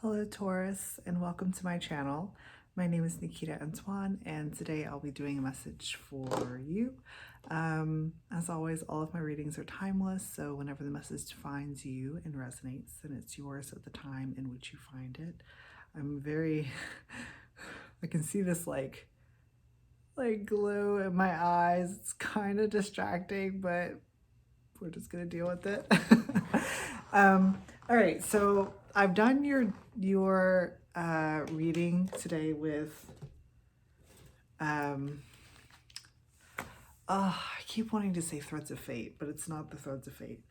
Hello Taurus, and welcome to my channel. My name is Nikita Antoine, and today I'll be doing a message for you. As always, all of my readings are timeless, so whenever the message finds you and resonates, then it's yours at the time in which you find it. I'm very, I can see this like glow in my eyes. It's kind of distracting, but we're just gonna deal with it. All right, so I've done your reading today with I keep wanting to say Threads of Fate, but it's not the Threads of Fate.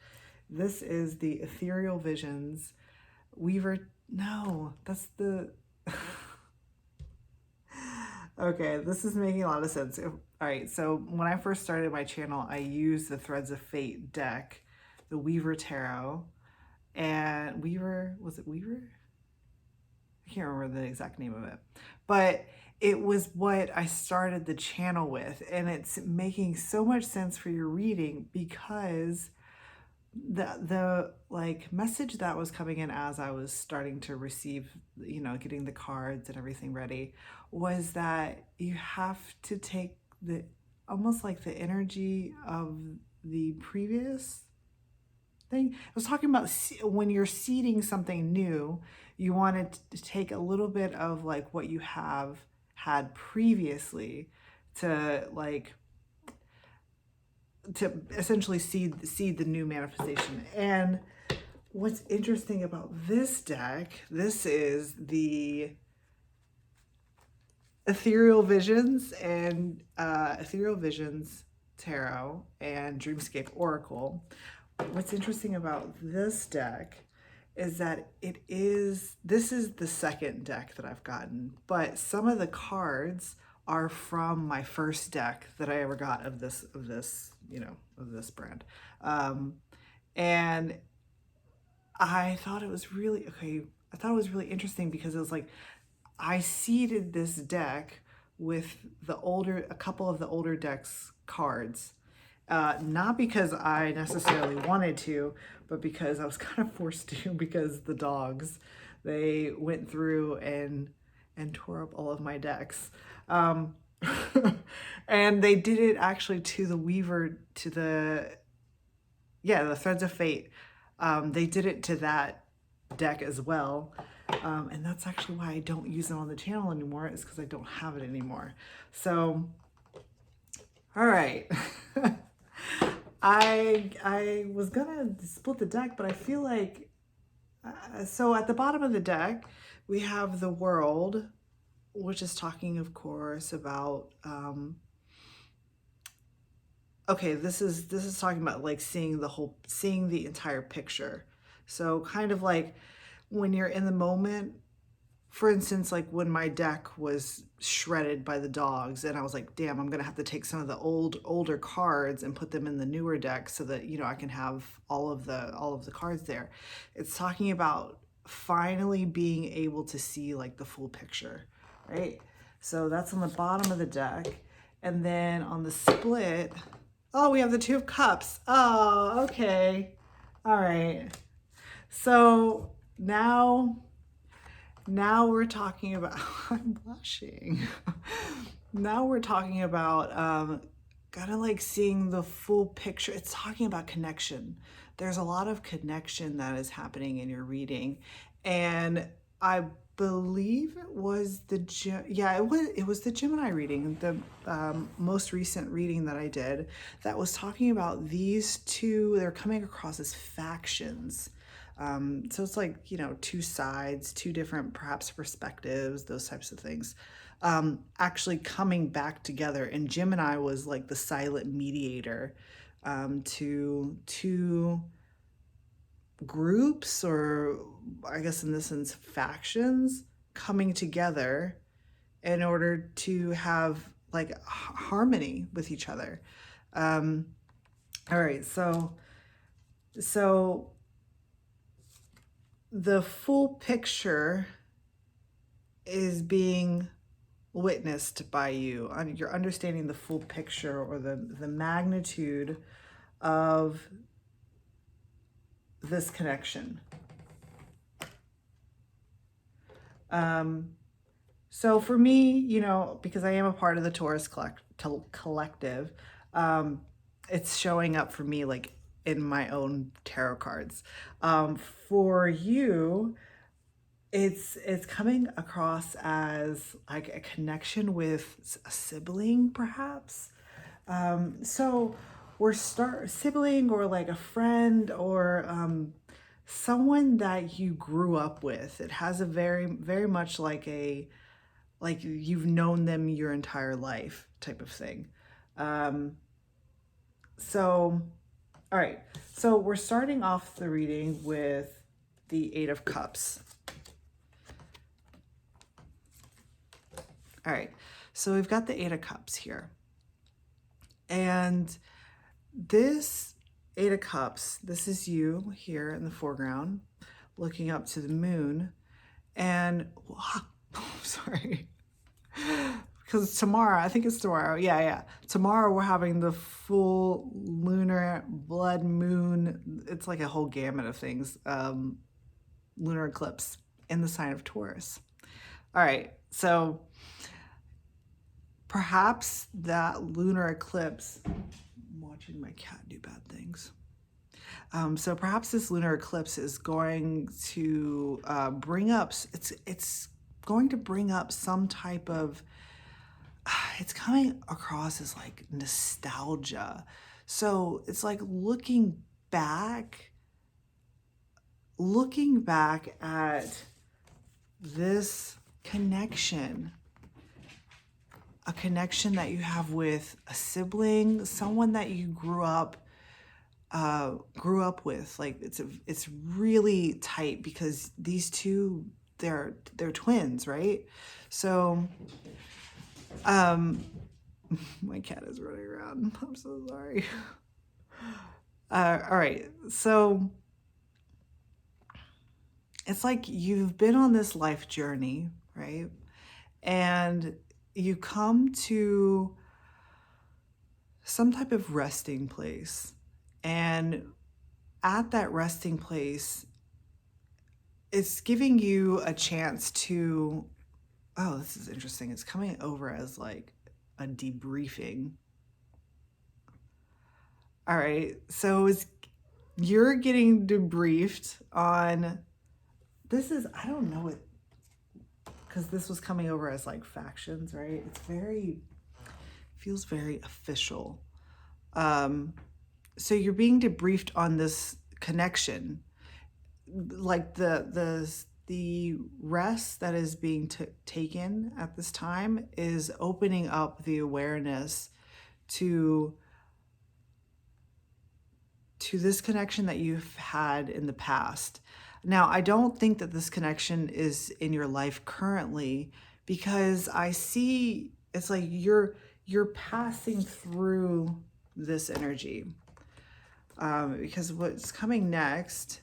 This is the Ethereal Visions Weaver. No, that's the okay, this is making a lot of sense. All right, so when I first started my channel, I used the Threads of Fate deck, the Weaver Tarot, and Weaver, was it Weaver? I can't remember the exact name of it, but it was what I started the channel with, and it's making so much sense for your reading because the like message that was coming in as I was starting to receive, getting the cards and everything ready, was that you have to take the almost like the energy of the previous thing. I was talking about when you're seeding something new, you want to take a little bit of like what you have had previously to essentially seed the new manifestation. And what's interesting about this deck, this is the Ethereal Visions and Ethereal Visions Tarot and Dreamscape Oracle. What's interesting about this deck is that this is the second deck that I've gotten, but some of the cards are from my first deck that I ever got of this brand. And I thought it was really, I thought it was really interesting because it was like, I seeded this deck with a couple of the older decks cards. Not because I necessarily wanted to, but because I was kind of forced to, because the dogs, they went through and tore up all of my decks. And they did it actually to the Weaver, to the Threads of Fate. They did it to that deck as well. And that's actually why I don't use it on the channel anymore, is because I don't have it anymore. So, all right. I was gonna split the deck, but I feel like, so at the bottom of the deck, we have the World, which is talking, of course, about, okay, this is talking about like seeing the entire picture. So kind of like when you're in the moment, for instance, like when my deck was shredded by the dogs and I was like, damn, I'm gonna have to take some of the older cards and put them in the newer deck so that, I can have all of the cards there. It's talking about finally being able to see like the full picture, right? So that's on the bottom of the deck. And then on the split, oh, we have the Two of Cups. Oh, okay. All right. So now we're talking about, I'm blushing. Now we're talking about kind of like seeing the full picture. It's talking about connection. There's a lot of connection that is happening in your reading. And I believe it was the Gemini reading, the most recent reading that I did, that was talking about these two. They're coming across as factions. So it's like, two sides, two different perhaps perspectives, those types of things, actually coming back together. And Gemini was like the silent mediator to two groups, or I guess in this sense, factions, coming together in order to have like harmony with each other. All right, so the full picture is being witnessed by you. You're understanding the full picture, or the magnitude of this connection. So for me, you know, because I am a part of the Taurus collective, it's showing up for me like in my own tarot cards. For you, it's coming across as like a connection with a sibling, perhaps. So we're sibling or like a friend or someone that you grew up with. It has a very much like like you've known them your entire life type of thing. Um, so, all right. So we're starting off the reading with the Eight of Cups. All right. So we've got the Eight of Cups here. And this Eight of Cups, this is you here in the foreground, looking up to the moon. And, sorry. Because tomorrow, I think it's tomorrow. Yeah. Tomorrow we're having the full lunar blood moon. It's like a whole gamut of things. Lunar eclipse in the sign of Taurus. All right. So perhaps that lunar eclipse, I'm watching my cat do bad things. So perhaps this lunar eclipse is going to bring up, it's going to bring up some type of, it's coming across as like nostalgia. So it's like looking back at this connection, a connection that you have with a sibling, someone that you grew up with. Like it's really tight because these two, they're twins, right? So my cat is running around. I'm so sorry. All right. So it's like you've been on this life journey, right? And you come to some type of resting place. And at that resting place, it's giving you a chance to, oh, this is interesting. It's coming over as like a debriefing. All right. So you're getting debriefed on, this is, I don't know it, because this was coming over as like factions, right? Feels very official. So you're being debriefed on this connection, like the rest that is being taken at this time is opening up the awareness to this connection that you've had in the past. Now, I don't think that this connection is in your life currently, because I see it's like you're passing through this energy. Because what's coming next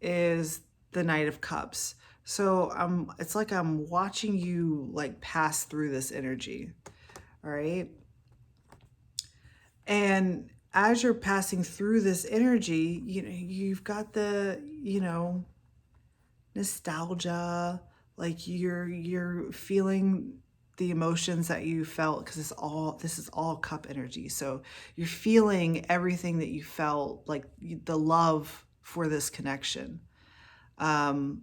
is the Knight of Cups. So it's like I'm watching you like pass through this energy. All right. And as you're passing through this energy, you've got the, nostalgia, like you're feeling the emotions that you felt, because this is all cup energy. So you're feeling everything that you felt, like the love for this connection. And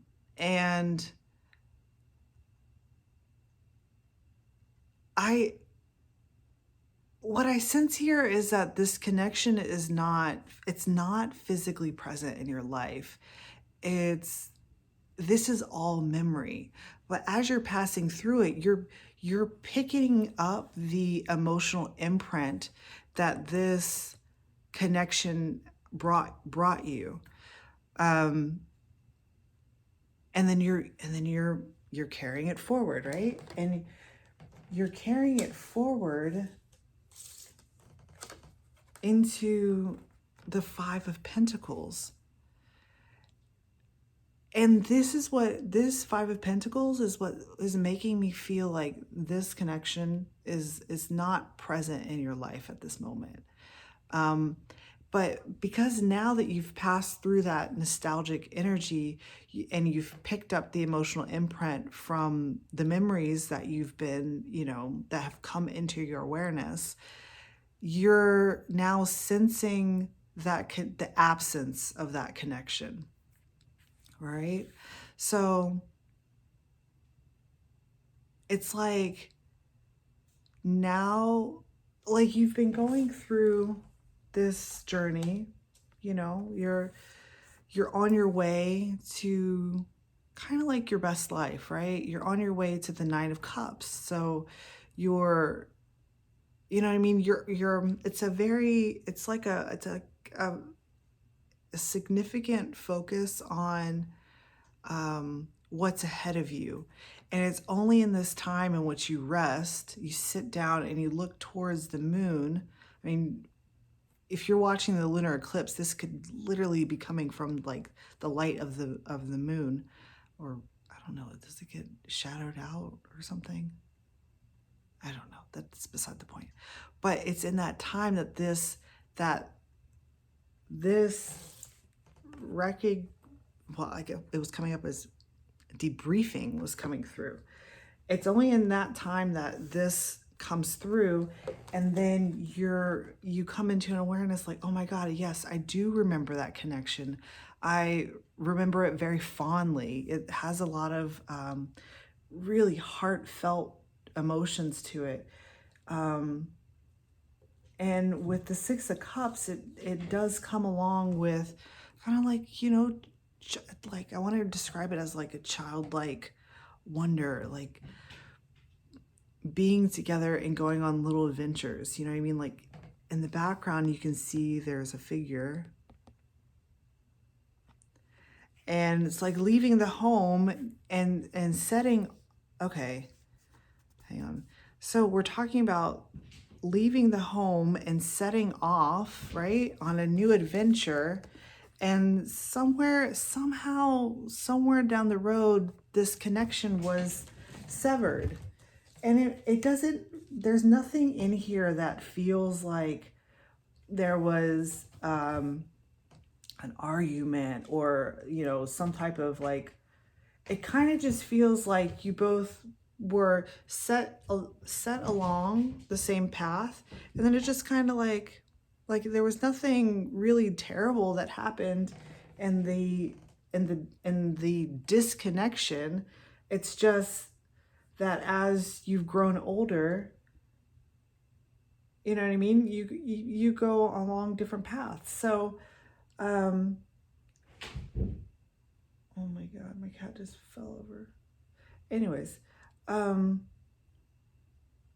what I sense here is that this connection it's not physically present in your life. This is all memory. But as you're passing through it, you're picking up the emotional imprint that this connection brought you. And then you're carrying it forward, right? And you're carrying it forward into the Five of Pentacles. And this Five of Pentacles is what is making me feel like this connection is not present in your life at this moment. But because now that you've passed through that nostalgic energy and you've picked up the emotional imprint from the memories that you've been, that have come into your awareness, you're now sensing the absence of that connection, right? So it's like now, like you've been going through this journey, you're on your way to kind of like your best life, right? You're on your way to the Nine of Cups. So you're, you know what I mean? It's like a significant focus on what's ahead of you. And it's only in this time in which you rest, you sit down and you look towards the moon. I mean, if you're watching the lunar eclipse, this could literally be coming from like the light of the moon, or I don't know, does it get shadowed out or something? I don't know. That's beside the point. But it's in that time that this it was coming up as debriefing was coming through. It's only in that time that this comes through, and then you come into an awareness like, oh my God, yes, I do remember that connection. I remember it very fondly. It has a lot of really heartfelt emotions to it. And with the Six of Cups, it does come along with kind of like, like I want to describe it as like a childlike wonder, like being together and going on little adventures. You know what I mean? Like in the background, you can see there's a figure. And it's like leaving the home and setting, okay, hang on. So we're talking about leaving the home and setting off, right, on a new adventure. And somewhere down the road, this connection was severed. And it doesn't, there's nothing in here that feels like there was an argument or, some type of like, it kind of just feels like you both were set along the same path, and then it just kind of like there was nothing really terrible that happened in the disconnection. It's just that as you've grown older, you know what I mean, you go along different paths. So oh my God, my cat just fell over. Anyways,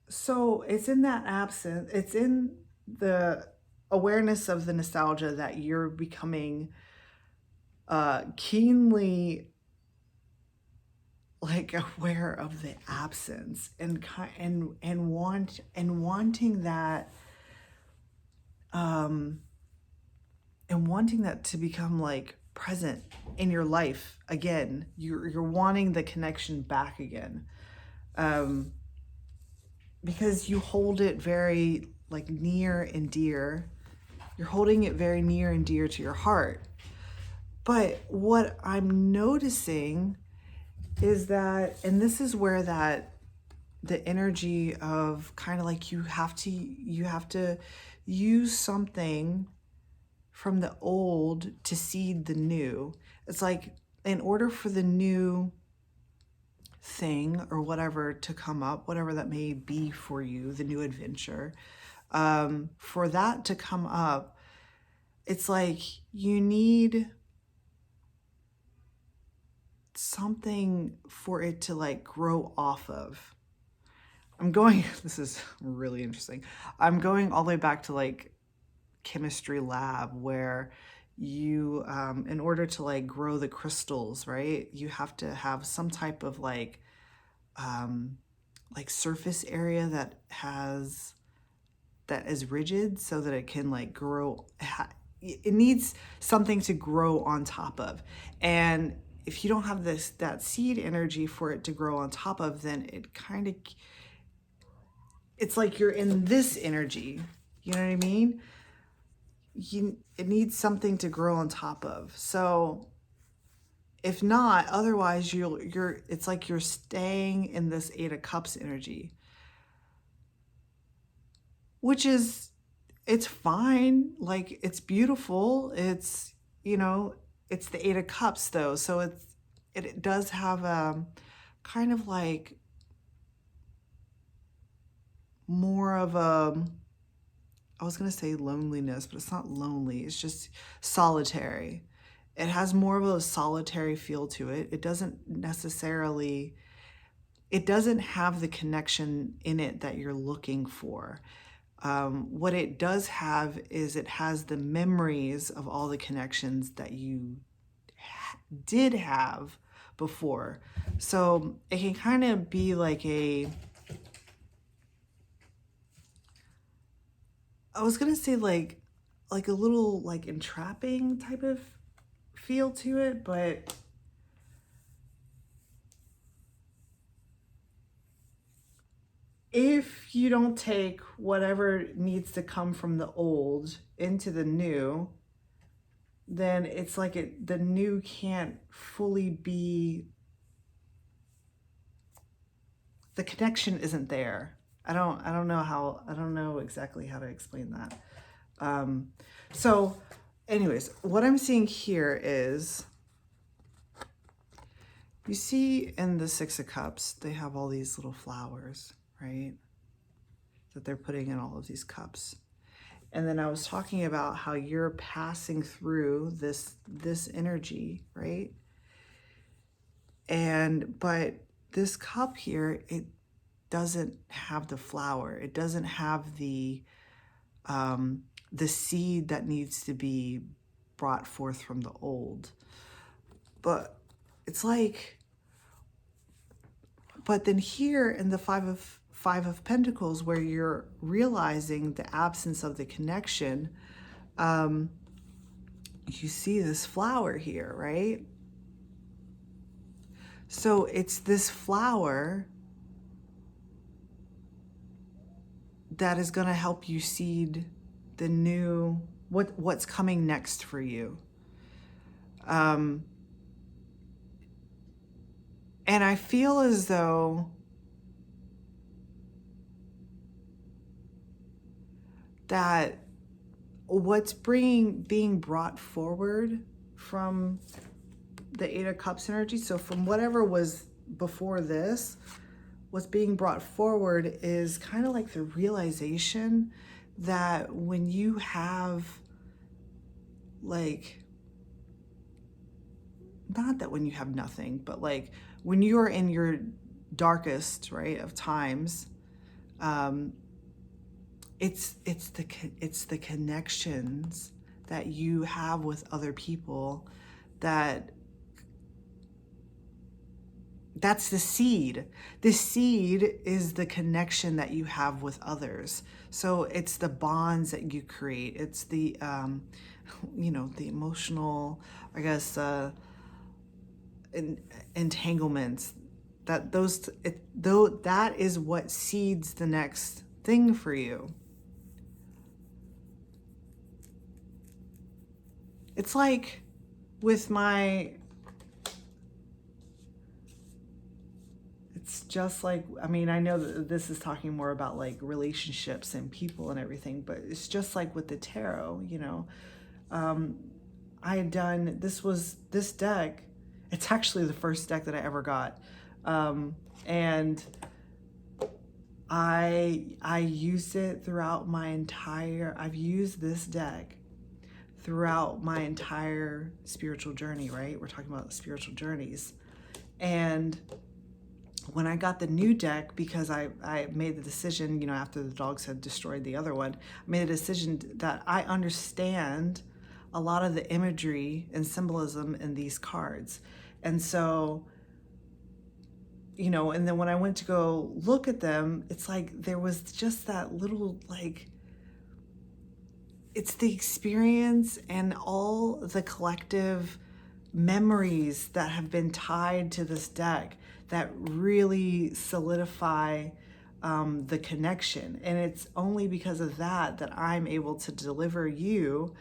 so it's in that absence, it's in the awareness of the nostalgia that you're becoming keenly like aware of the absence and wanting that and wanting that to become like present in your life again. You're wanting the connection back again, because you hold it very like near and dear. You're holding it very near and dear to your heart. But what I'm noticing is that, and this is where the energy of kind of like you have to use something from the old to seed the new. It's like in order for the new thing or whatever to come up, whatever that may be for you, the new adventure, for that to come up, it's like you need something for it to like grow off of. This is really interesting. I'm going all the way back to like chemistry lab, where you in order to like grow the crystals, right, you have to have some type of like surface area that is rigid so that it can like grow. It needs something to grow on top of, and if you don't have that seed energy for it to grow on top of, then it's like you're in this energy, you know what I mean? it needs something to grow on top of. So if not, otherwise it's like you're staying in this Eight of Cups energy, which is, it's fine. Like, it's beautiful. It's, it's the Eight of Cups though. So it does have a kind of like more of a, I was going to say loneliness, but it's not lonely. It's just solitary. It has more of a solitary feel to it. It doesn't have the connection in it that you're looking for. What it does have is it has the memories of all the connections that you did have before. So it can kind of be like I was gonna say like a little like entrapping type of feel to it, but if you don't take whatever needs to come from the old into the new, then it's like the new can't fully be, the connection isn't there. I don't know exactly how to explain that. So anyways, what I'm seeing here is, you see in the Six of Cups, they have all these little flowers, right? That they're putting in all of these cups. And then I was talking about how you're passing through this energy, right? But this cup here, it doesn't have the flower. It doesn't have the seed that needs to be brought forth from the old. But it's like, but then here in the Five of Pentacles, where you're realizing the absence of the connection, you see this flower here, right? So it's this flower that is going to help you seed the new, what's coming next for you. And I feel as though that what's being brought forward from the Eight of Cups energy, so from whatever was before this, what's being brought forward is kind of like the realization that when you have, like, not that when you have nothing, but like when you are in your darkest, right, of times, it's the connections that you have with other people that's the seed. The seed is the connection that you have with others. So it's the bonds that you create. It's the, the emotional, I guess, entanglements. That is what seeds the next thing for you. It's like with it's just like, I mean, I know that this is talking more about like relationships and people and everything, but it's just like with the tarot, I had done, this deck, it's actually the first deck that I ever got. And I used it throughout I've used this deck throughout my entire spiritual journey, right? We're talking about spiritual journeys. And when I got the new deck, because I made the decision, after the dogs had destroyed the other one, I made a decision that I understand a lot of the imagery and symbolism in these cards. And so, and then when I went to go look at them, it's like there was just that little, like, it's the experience and all the collective memories that have been tied to this deck that really solidify the connection. And it's only because of that that I'm able to deliver you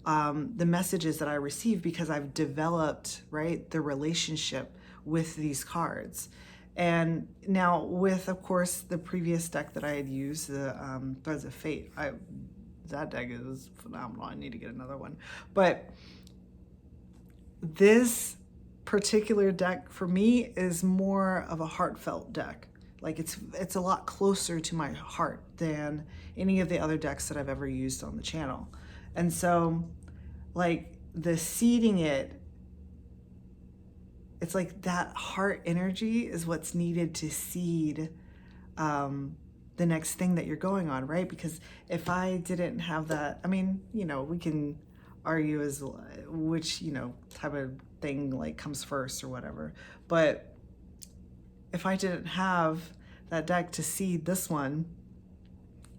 the messages that I receive, because I've developed, right, the relationship with these cards. And now with, of course, the previous deck that I had used, the Threads of Fate, that deck is phenomenal. I need to get another one. But this particular deck for me is more of a heartfelt deck. Like it's a lot closer to my heart than any of the other decks that I've ever used on the channel. And so like the seeding it, it's like that heart energy is what's needed to seed the next thing that you're going on, right? Because if I didn't have that, I mean, you know, we can argue as which, you know, type of thing like comes first or whatever. But if I didn't have that deck to seed this one,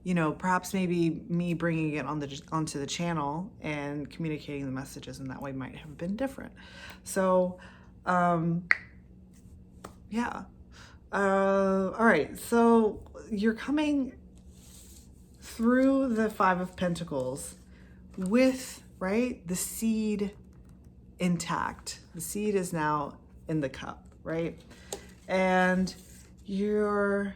you know, perhaps maybe me bringing it onto the channel and communicating the messages in that way might have been different. So, yeah. All right, so you're coming through the Five of Pentacles with, right, the seed intact. The seed is now in the cup, right? And you're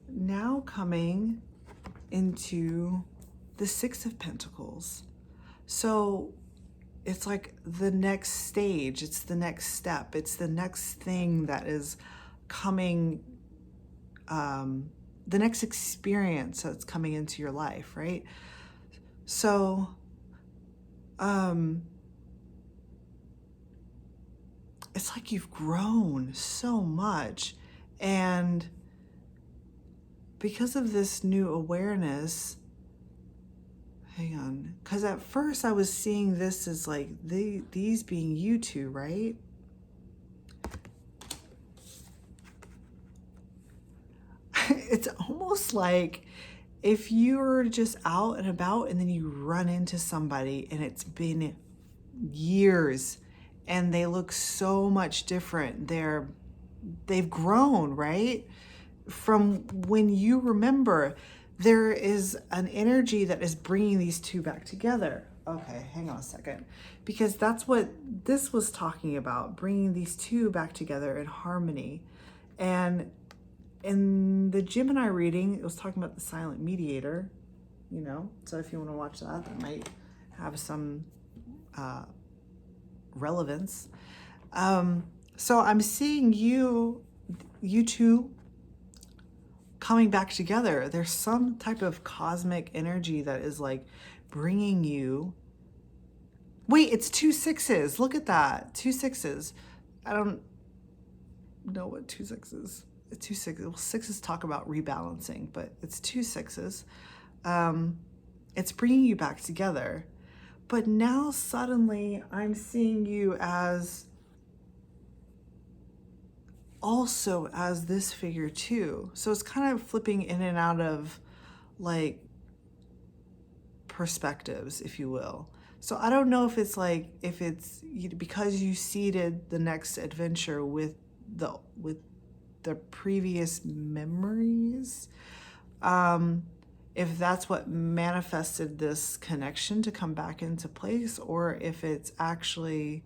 now coming into the Six of Pentacles. So it's like the next stage, it's the next step, it's the next thing that is coming, the next experience that's coming into your life, right? So, it's like you've grown so much, and because of this new awareness, hang on, because at first I was seeing this as like these being you two, right? It's almost like if you're just out and about and then you run into somebody and it's been years and they look so much different. They've grown, right? From when you remember, there is an energy that is bringing these two back together. Okay, hang on a second. Because that's what this was talking about, bringing these two back together in harmony. And in the Gemini reading, it was talking about the silent mediator, you know? So if you want to watch that, that might have some relevance. So I'm seeing you two coming back together. There's some type of cosmic energy that is like bringing you. Wait, it's 2 6s. Look at that. 2 6s. I don't know what 2 6s. 2 6s. Well, 6s talk about rebalancing, but it's 2 6s. It's bringing you back together. But now suddenly I'm seeing you as also as this figure too. So it's kind of flipping in and out of like perspectives, if you will. So I don't know if it's like, if it's because you seeded the next adventure with the previous memories, if that's what manifested this connection to come back into place, or if it's actually,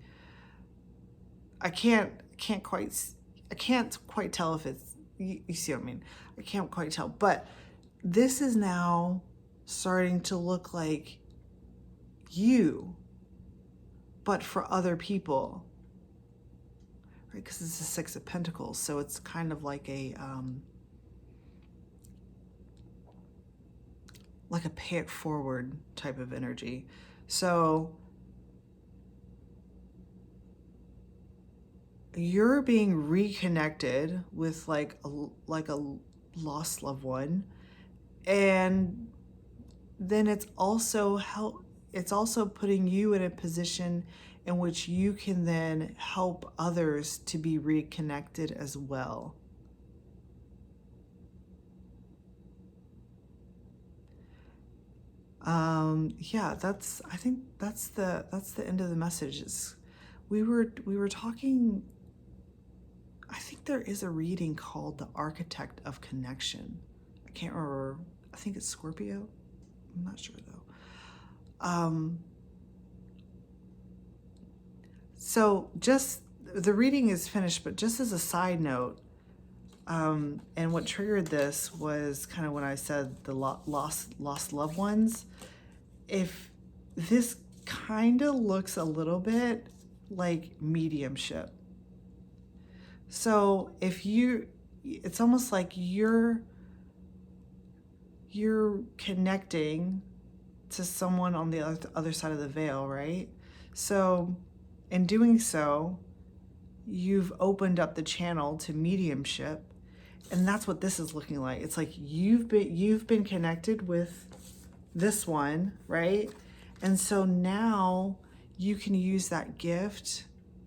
I can't quite tell if it's, you see what I mean? I can't quite tell, but this is now starting to look like you, but for other people, right? Because it's the Six of Pentacles, so it's kind of like a pay it forward type of energy. So you're being reconnected with like a lost loved one, and then it's also putting you in a position in which you can then help others to be reconnected as well. Yeah, I think that's the end of the messages. We were talking, I think there is a reading called The Architect of Connection. I can't remember. I think it's Scorpio. I'm not sure though. So just, the reading is finished, but just as a side note, and what triggered this was kind of when I said the lost loved ones. If this kind of looks a little bit like mediumship. So if you, it's almost like you're connecting to someone on the other side of the veil, right? So in doing so, you've opened up the channel to mediumship, and that's what this is looking like. It's like you've been connected with this one, right? And so now you can use that gift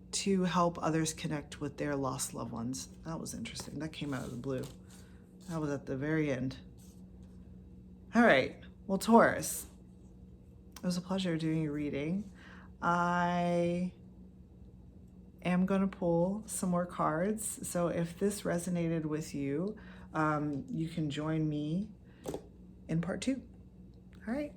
to help others connect with their lost loved ones. That was interesting. That came out of the blue. That was at the very end. All right. Well, Taurus, it was a pleasure doing your reading. I am going to pull some more cards. So if this resonated with you, you can join me in part 2. All right.